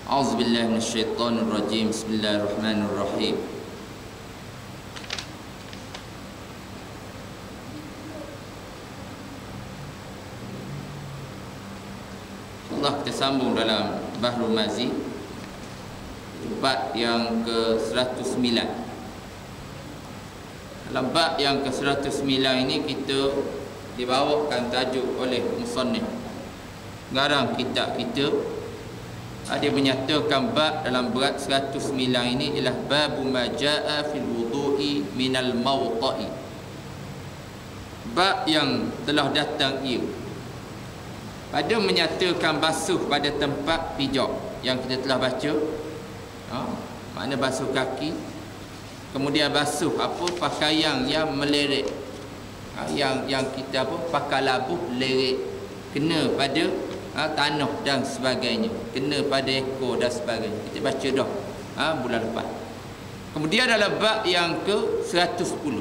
A'udzubillahi minasyaitonir rajim. Bismillahirrahmanirrahim. Allah, kita sambung dalam Bahrul Mazi, bab yang ke-109. Dalam bab yang ke-109 ini kita dibawakan tajuk oleh musannif garang kitab kita. Dia menyatakan bab dalam bab 109 ini ialah babu ma jaa fil wudu'i minal mawta'i. Bab yang telah datang ia pada menyatakan basuh pada tempat pijak yang kita telah baca. Makna basuh kaki, kemudian basuh pakaian yang meleret, yang kita pakai labuh leret kena pada tanah dan sebagainya, kena pada ekor dan sebagainya. Kita baca dah bulan lepas. Kemudian dalam bab yang ke-110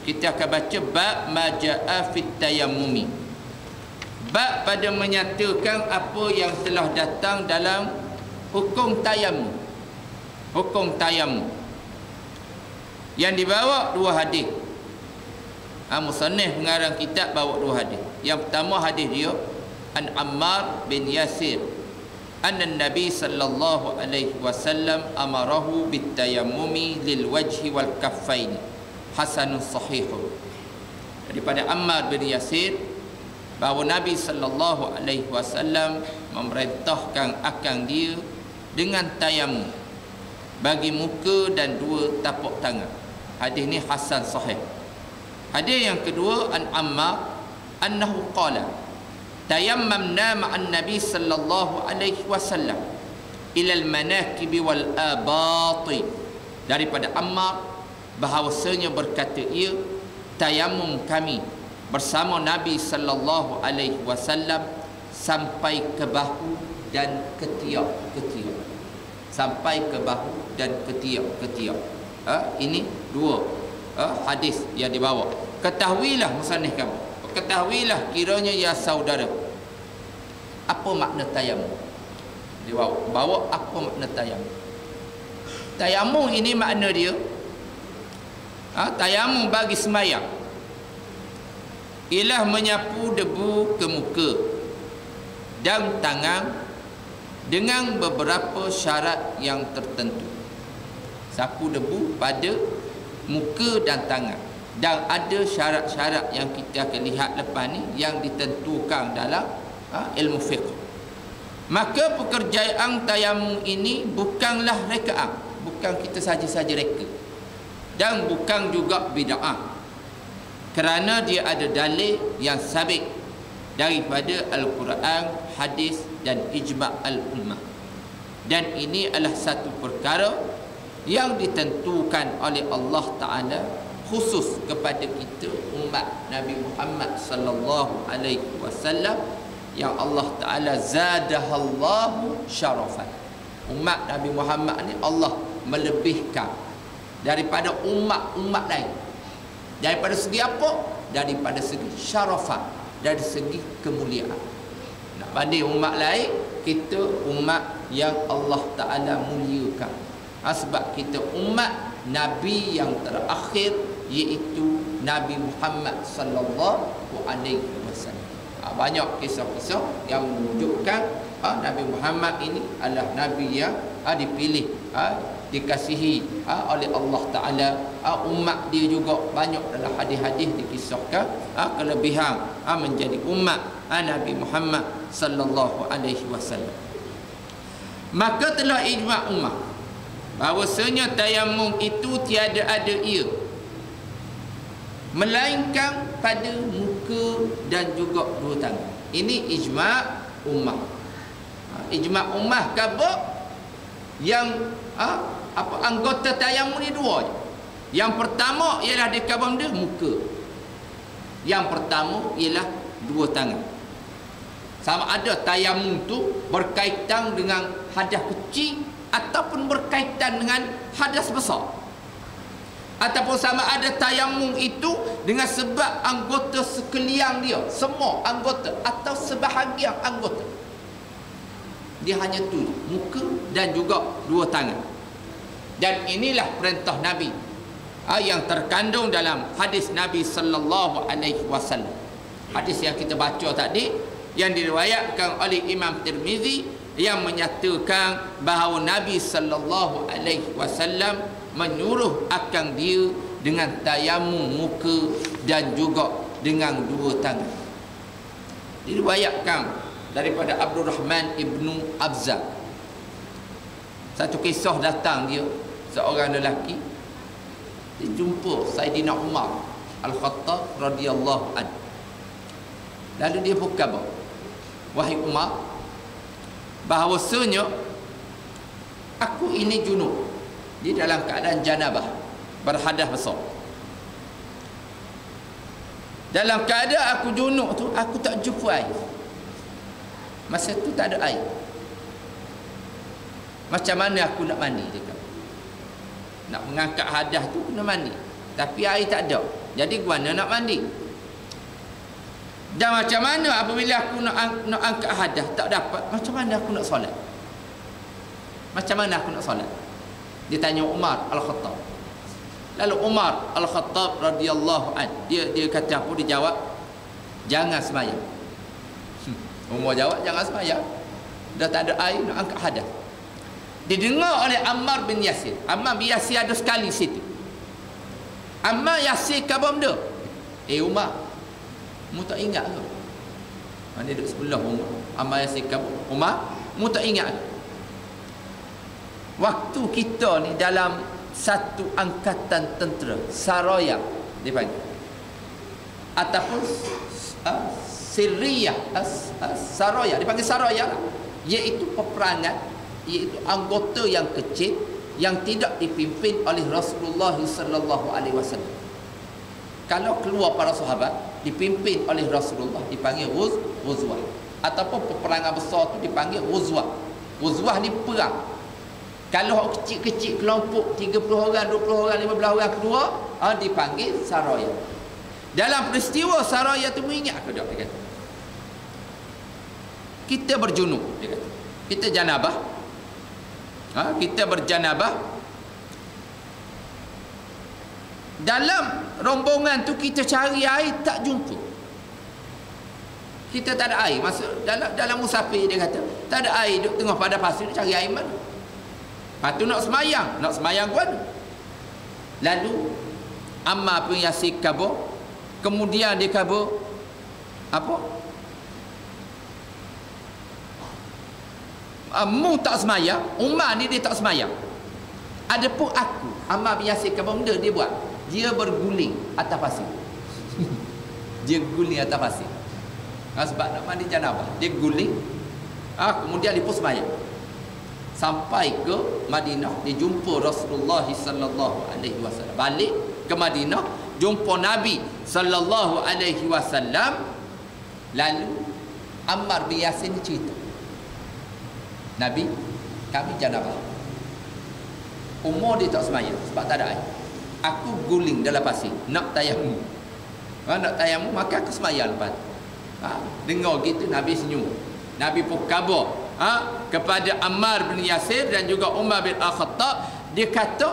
kita akan baca bab majaa fit tayammumi, bab pada menyatakan apa yang telah datang dalam hukum tayammum. Hukum tayammum yang dibawa dua hadis. Musannif pengarang kitab bawa dua hadis. Yang pertama hadis dia an Ammar bin Yasir anna Nabi sallallahu alaihi wasallam amarahu bit tayammumi lil wajhi wal kaffaini hasanun sahihun. Daripada Ammar bin Yasir bahawa Nabi sallallahu alaihi wasallam memerintahkan akan dia dengan tayammum bagi muka dan dua tapak tangan. Hadis ni hasan sahih. Hadis yang kedua an Ammar annahu qala tayammamna ma'an Nabi sallallahu alaihi wasallam ila al-manakib wal abati. Daripada Ammar bahawasanya berkata ia, tayammum kami bersama Nabi sallallahu alaihi wasallam sampai ke bahu dan ketiak-ketiak. Sampai ke bahu dan ketiak-ketiak. Ini dua hadis yang dibawa. Ketahuilah musannif kamu, ketahuilah kiranya ya saudara, apa makna tayammum. Dia bawa apa makna tayammum. Tayammum ini makna dia tayammum bagi sembahyang ialah menyapu debu ke muka dan tangan dengan beberapa syarat yang tertentu. Sapu debu pada muka dan tangan, dan ada syarat-syarat yang kita akan lihat lepas ni yang ditentukan dalam ilmu fiqh. Maka pekerjaan tayammum ini bukanlah rekaat, bukan kita saja-saja reka, dan bukan juga bid'ah, kerana dia ada dalil yang sabit daripada Al-Quran, hadis dan ijma' al-ummah. Dan ini adalah satu perkara yang ditentukan oleh Allah Ta'ala khusus kepada kita umat Nabi Muhammad sallallahu alaihi wasallam, yang Allah Ta'ala zadahallahu syarafan. Umat Nabi Muhammad ni Allah melebihkan daripada umat-umat lain. Daripada segi apa? Daripada segi syarafan, dari segi kemuliaan. Nak banding umat lain, kita umat yang Allah Ta'ala muliakan. Sebab kita umat Nabi yang terakhir, iaitu Nabi Muhammad sallallahu alaihi wasallam. Banyak kisah-kisah yang menunjukkan Nabi Muhammad ini adalah Nabi yang dipilih, dikasihi oleh Allah Ta'ala. Umat dia juga banyak dalam hadis-hadis dikisahkan kelebihan menjadi umat Nabi Muhammad sallallahu alaihi wasallam. Maka telah ijma' ummah bahawasanya tayammum itu tiada ada ia melainkan pada muka dan juga dua tangan. Ini ijma' ummah. Ijma' ummah kata yang anggota tayammum ni dua je. Yang pertama ialah dia kata benda muka. Yang pertama ialah dua tangan. Sama ada tayammum tu berkaitan dengan hadas kecil ataupun berkaitan dengan hadas besar, ataupun sama ada tayammum itu dengan sebab anggota sekalian dia, semua anggota atau sebahagian anggota. Dia hanya tu, muka dan juga dua tangan. Dan inilah perintah Nabi yang terkandung dalam hadis Nabi sallallahu alaihi wasallam. Hadis yang kita baca tadi yang diriwayatkan oleh Imam Tirmizi yang menyatakan bahawa Nabi sallallahu alaihi wasallam menyuruh akan dia dengan tayamum muka dan juga dengan dua tangan. Diriwayatkan daripada Abdul Rahman ibnu Abza. Satu kisah datang dia, seorang lelaki dia jumpa Saidina Umar Al-Khattab radhiyallahu anhu. Lalu dia berkata, wahai Umar, bahawasanya aku ini junub, di dalam keadaan janabah, berhadas besar. Dalam keadaan aku junub tu, aku tak jumpa air. Masa tu tak ada air. Macam mana aku nak mandi? Dia kata, nak mengangkat hadas tu kena mandi, tapi air tak ada. Jadi mana nak mandi? Dan macam mana apabila aku nak angkat hadas tak dapat, macam mana aku nak solat? Macam mana aku nak solat? Dia tanya Umar Al-Khattab. Lalu Umar Al-Khattab radhiyallahu anhu, dia kata apa? Dia jawab, jangan sembahyang. Umar jawab, jangan sembahyang. Dah tak ada air nak angkat hadas. Didengar oleh Ammar bin Yasir. Ammar bin Yasir ada sekali situ. Ammar Yasir khabar benda. Umar, mu tak ingat ke? Dia duduk sebelah Umar. Ammar Yasir khabar, Umar, mu tak ingat ke? Waktu kita ni dalam satu angkatan tentera, Saraya dipanggil, ataupun Siriyah, Saraya, dipanggil Saraya lah. Iaitu peperangan, iaitu anggota yang kecil yang tidak dipimpin oleh Rasulullah sallallahu alaihi wasallam. Kalau keluar para sahabat dipimpin oleh Rasulullah dipanggil ghuzwah, ataupun peperangan besar tu dipanggil ghuzwah. Ghuzwah ni perang. Kalau kecil-kecil kelompok 30 orang, 20 orang, 15 orang keluar, dipanggil saraya. Dalam peristiwa saraya tu mengingat ke tak? Dia kata, kita berjunub, dia kata, kita janabah, kita berjanabah. Dalam rombongan tu kita cari air tak jumpa. Kita tak ada air. Maksud dalam musafir, dia kata tak ada air, duduk tengah pada pasir, cari air mana? Lepas tu nak semayang pun. Lalu Ammar bin Yasir khabar, kemudian dia khabar apa? Mu tak semayang, Umar ni dia tak semayang. Adapun aku, Ammar bin Yasir khabar benda dia buat. Dia berguling atas pasir. Dia guling atas pasir. Sebab nak mandi janabah, dia guling. Kemudian dia pun semayang. Sampai ke Madinah, dia jumpa Rasulullah sallallahu alaihi wasallam. Balik ke Madinah, jumpa Nabi sallallahu alaihi wasallam. Lalu Ammar bin Yasir ni cerita, Nabi, kami janabah. Umur dia tak semayang sebab tak ada air. Aku guling dalam pasir, nak tayamum. Nak tayamum, maka aku semayang lepas. Dengar gitu Nabi senyum. Nabi pun khabar kepada Ammar bin Yasir dan juga Umar bin Al-Khattab. Dia kata,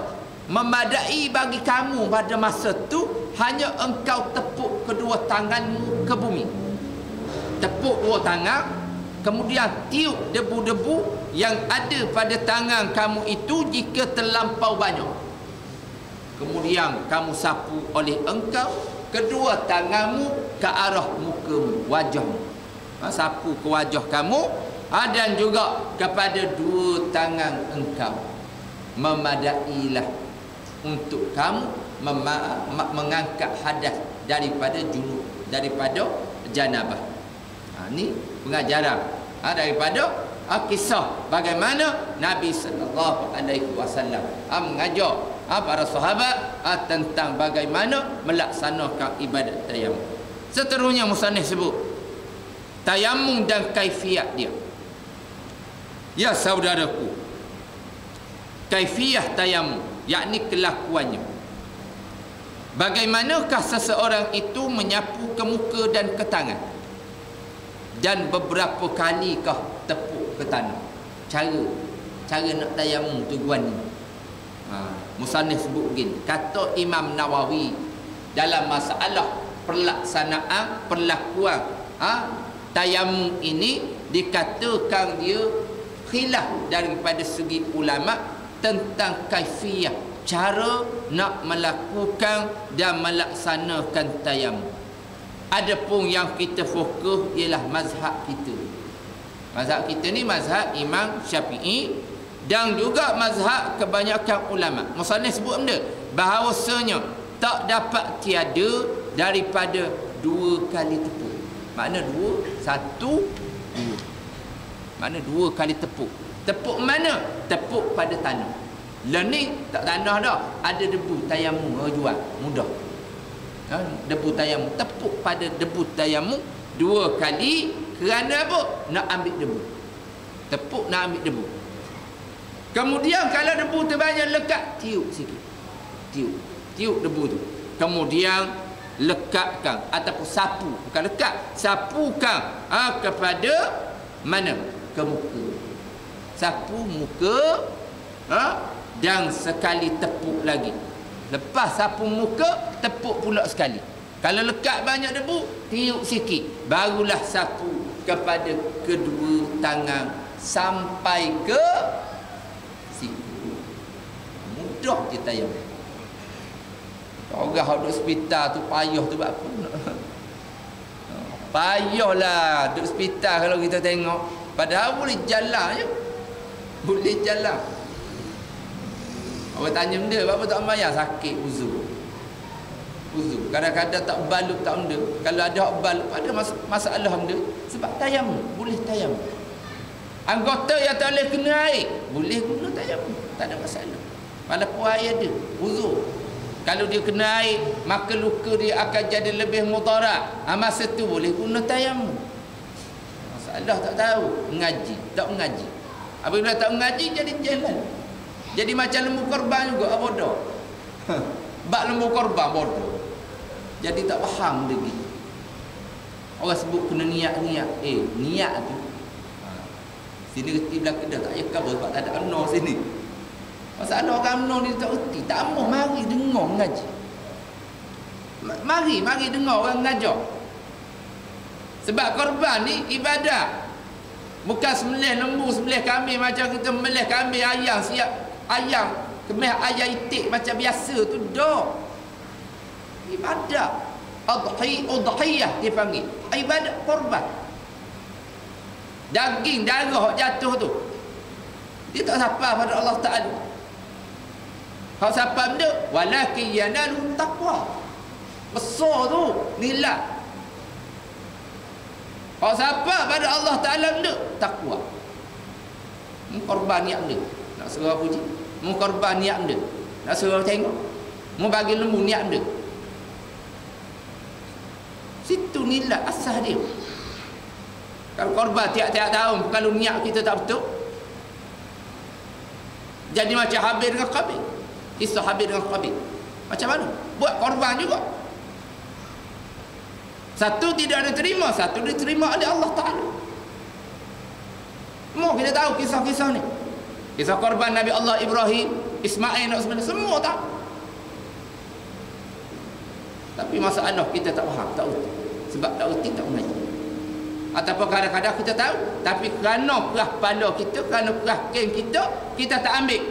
memadai bagi kamu pada masa tu hanya engkau tepuk kedua tanganmu ke bumi. Tepuk dua tangan, kemudian tiup debu-debu yang ada pada tangan kamu itu jika terlampau banyak. Kemudian kamu sapu oleh engkau kedua tanganmu ke arah mukamu, wajahmu. Sapu ke wajah kamu, dan juga kepada dua tangan engkau. Memadailah untuk kamu mengangkat hadas daripada junub, daripada janabah. Ini pengajaran daripada kisah bagaimana Nabi sallallahu alaihi wasallam mengajar para sahabat tentang bagaimana melaksanakan ibadat tayamum. Seterusnya musannif sebut tayamum dan kaifiat dia. Ya saudaraku, kaifiah tayamum, yakni kelakuannya. Bagaimanakah seseorang itu menyapu ke muka dan ke tangan, dan beberapa kalikah tepuk ke tanah. cara nak tayamum tu gua ni. Musannif sebut begini, kata Imam Nawawi dalam masalah pelaksanaan perlakuan tayamum ini, dikatakan dia khilaf daripada segi ulama tentang kaifiyah, cara nak melakukan dan melaksanakan tayamum. Adapun yang kita fokus ialah mazhab kita. Mazhab kita ni mazhab Imam Syafi'i dan juga mazhab kebanyakan ulama. Musannif sebut benda bahawasanya tak dapat tiada daripada 2 kali tepuk. Makna 2, 1, 2. Makna 2 kali tepuk. Tepuk mana? Tepuk pada tanah. Lah ni tak tanah dah, ada debu tayamum jual, mudah. Debu tayamum, tepuk pada debu tayamum 2 kali. Kerana apa? Nak ambil debu. Tepuk nak ambil debu. Kemudian kalau debu tu banyak lekat, tiup sikit. Tiup debu tu. Kemudian lekatkan ataupun sapu, bukan lekat, sapukan kepada mana? Ke muka. Sapu muka dan sekali tepuk lagi. Lepas sapu muka, tepuk pula sekali. Kalau lekat banyak debu, tiup sikit. Barulah sapu kepada kedua tangan sampai ke siku. Mudah je tayamum. Orang duduk hospital tu payah tu buat apa? Payahlah duduk hospital kalau kita tengok. Padahal boleh jalan je. Boleh jalan. Orang tanya benda, apa tak bayar? Sakit uzur. Kadang-kadang tak balut tak benda. Kalau ada hak balut, ada masalah benda. Sebab tayamum, boleh tayamum. Anggota yang tak boleh kena air, boleh guna tayamum, tak ada masalah. Walaupun air ada, uzur. Kalau dia kena air, maka luka dia akan jadi lebih mudarat. Masa tu boleh guna tayamum. Masalah tak tahu, mengaji, tak mengaji. Apabila tak mengaji, jadi jalan. Jadi macam lembu korban juga, bodoh. Bak lembu korban, bodoh. Jadi tak faham lagi. Orang sebut kena niat-niat. Niat tu. Sini reti belakang dah tak payah cover sebab tak ada amno sini. Masalah orang amno ni tak reti. Tak mahu mari dengar mengaji. Mari dengar orang mengajar. Sebab korban ni ibadah. Bukan sembelih lembu, sembelih kambing macam kita sembelih kambing, ayam, siap ayam, kemih ayam itik macam biasa tu dah. Ibadah. Udhiyah dipanggil. Ibadah korban. Daging darah jatuh tu, dia tak sapa pada Allah Ta'ala. Hak sapa benda, walakin yanalu taqwa. Besar tu nilai. Hak sapa pada Allah Ta'ala benda, takwa. Korban niat benda, nak suruh puji. Korban niat benda, nak suruh tengok. Bagi lembu niat benda. Situ nilai asas dia. Kalau korban tiap-tiap tahun, kalau niat kita tak betul, jadi macam Habil dengan Qabil. Kisah Habil dengan Qabil. Macam mana? Buat korban juga. Satu tidak ada terima, satu diterima oleh Allah Ta'ala. Semua kita tahu kisah-kisah ni. Kisah korban Nabi Allah Ibrahim, Ismail dan sebagainya, semua tahu. Tapi masalah kita tak faham, tak erti. Sebab tak erti, tak mengaji. Ataupun kadang-kadang kita tahu, tapi kerana kerah kepala kita, kerana kerah kain kita, kita tak ambil.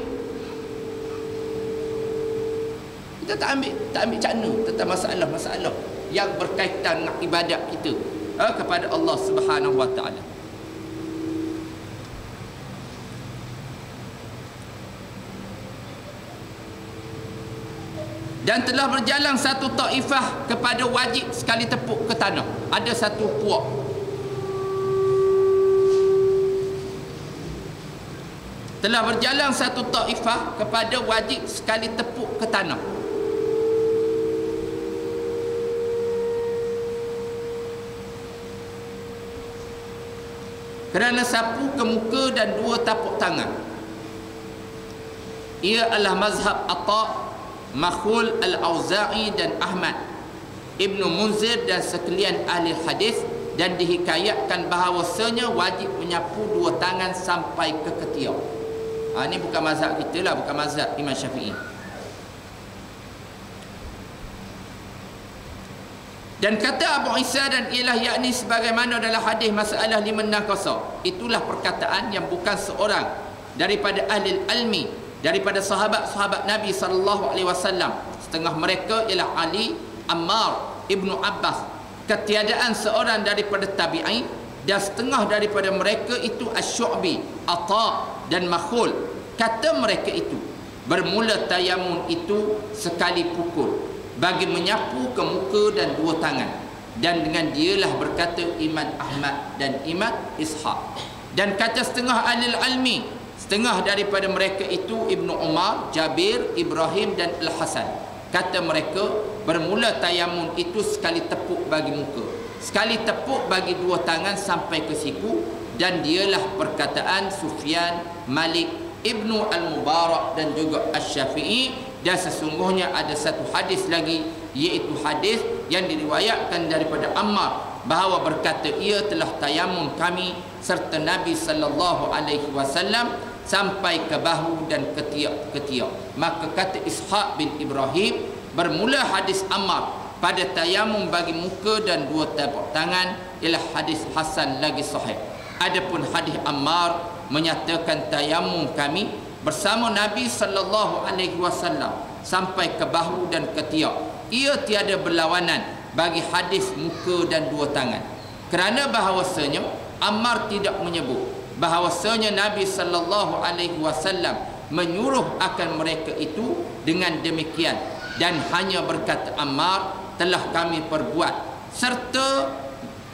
Kita tak ambil cakna tentang masalah-masalah yang berkaitan dengan ibadat kita kepada Allah Subhanahu Wa Taala. Dan telah berjalan satu taifah kepada wajib sekali tepuk ke tanah. Ada satu puak, telah berjalan satu taifah kepada wajib sekali tepuk ke tanah. Kerana sapu ke muka dan 2 tapak tangan. Ia adalah mazhab Atha, Makhul, Al-Auza'i dan Ahmad, Ibn Munzir dan sekalian ahli hadis dan dihikayatkan bahawasanya wajib menyapu dua tangan sampai ke ketiak. Ini bukan mazhab kita lah, bukan mazhab Imam Syafi'i. Dan kata Abu Isa dan ialah yakni sebagaimana dalam hadis masalah 560. Itulah perkataan yang bukan seorang daripada ahli ilmi, daripada sahabat-sahabat Nabi SAW. Setengah mereka ialah Ali, Ammar, Ibnu Abbas. Ketiadaan seorang daripada tabi'in, dan setengah daripada mereka itu Asy-Syu'bi, Atha dan Makhul. Kata mereka itu, bermula tayamun itu sekali pukul bagi menyapu ke muka dan dua tangan, dan dengan dialah berkata Imam Ahmad dan Imam Ishaq. Dan kata setengah ahli ilmi, setengah daripada mereka itu Ibnu Umar, Jabir, Ibrahim dan Al-Hasan. Kata mereka bermula tayamun itu sekali tepuk bagi muka, sekali tepuk bagi dua tangan sampai ke siku, dan dialah perkataan Sufyan, Malik, Ibnu Al-Mubarak dan juga Asy-Syafi'i. Dan sesungguhnya ada satu hadis lagi, iaitu hadis yang diriwayatkan daripada Ammar bahawa berkata ia telah tayamun kami serta Nabi SAW sampai ke bahu dan ketiak. Maka kata Ishaq bin Ibrahim, bermula hadis Ammar pada tayamum bagi muka dan dua tapak tangan ialah hadis hasan lagi sahih. Adapun hadis Ammar menyatakan tayamum kami bersama Nabi SAW sampai ke bahu dan ketiak, ia tiada berlawanan bagi hadis muka dan dua tangan, kerana bahawasanya Ammar tidak menyebut bahawasanya Nabi SAW menyuruh akan mereka itu dengan demikian, dan hanya berkata Ammar telah kami perbuat serta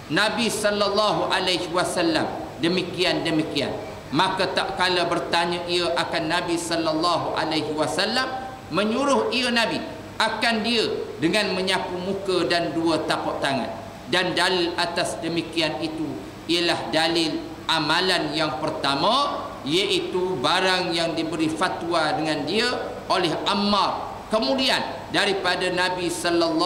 Nabi SAW demikian. Maka tak kala bertanya ia akan Nabi SAW, menyuruh ia Nabi akan dia dengan menyapu muka dan dua tapak tangan. Dan dalil atas demikian itu ialah dalil amalan yang pertama, iaitu barang yang diberi fatwa dengan dia oleh Ammar kemudian daripada Nabi SAW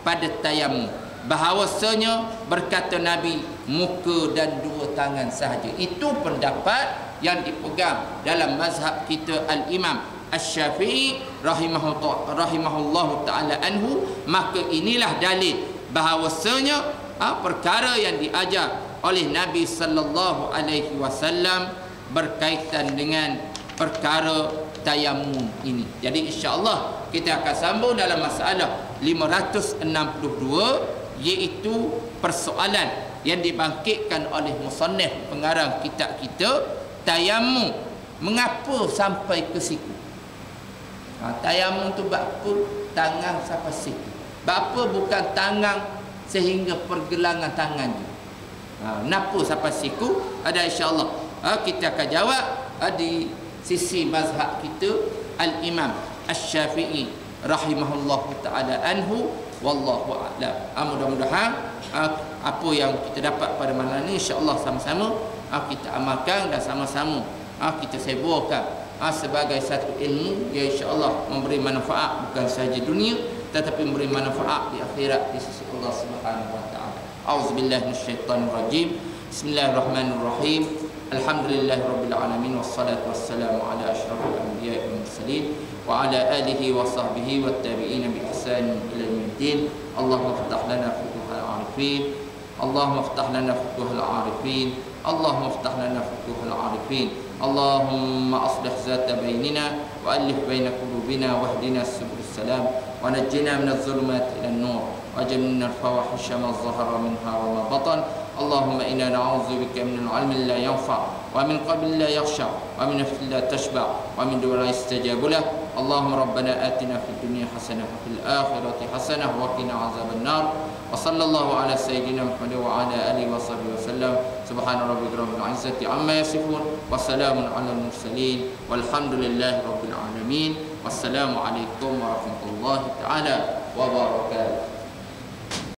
pada tayamum, bahawasanya berkata Nabi muka dan dua tangan sahaja. Itu pendapat yang dipegang dalam mazhab kita Al-Imam Asy-Syafi'i rahimahullahu ta'ala anhu. Maka inilah dalil bahawasanya perkara yang diajar oleh Nabi SAW berkaitan dengan perkara tayamum ini. Jadi insya-Allah kita akan sambung dalam masalah 562, iaitu persoalan yang dibangkitkan oleh musannif pengarang kitab kita, tayamum mengapa sampai ke siku. Tayamum tu bapa tangan sampai siku, bapa bukan tangan sehingga pergelangan tangan je. Kenapa sampai siku? Ada insya-Allah kita akan jawab di sisi mazhab kita Al-Imam Asy-Syafi'i rahimahullahu ta'ala anhu. Wallahu a'lam. Mudah-mudahan apa yang kita dapat pada malam ini insya-Allah sama-sama kita amalkan dan sama-sama kita sebarkan sebagai satu ilmu yang insya-Allah memberi manfaat bukan sahaja dunia tetapi memberi manfaat di akhirat di sisi Allah Subhanahu wa taala. Auzubillahi minasyaitonir rajim. Bismillahirrahmanirrahim. Alhamdulillahirabbil alamin wassalatu wassalamu ala asyrafil anbiya'i wal mursalin wa ala alihi wa sahbihi wat tabi'in bi ihsan ila yaumil. Allahumma iftah lana futuhal arifin. Allahumma iftah lana futuhal arifin. Allahumma iftah lana futuhal arifin. Allahumma aslih zata bainina wa alif baina qulubina wahdina subul salam wa najjina minadh dhulumati ilan nur waj'alna al-fawahisha ma dhahara minha wa ma batan. اللهم إنا نعوذ بك من العلم لا ينفع ومن قلب لا يخشع ومن نفس لا تشبع ومن دعاء لا يستجاب له. اللهم ربنا آتنا في الدنيا حسنة وفي الآخرة حسنة وقنا عذاب النار. وصلى الله على سيدنا محمد وعلى آله وصحبه وسلم. سبحان ربك رب العزة عما يصفون وسلام على المرسلين والحمد لله رب العالمين. والسلام عليكم ورحمة الله تعالى وبركاته.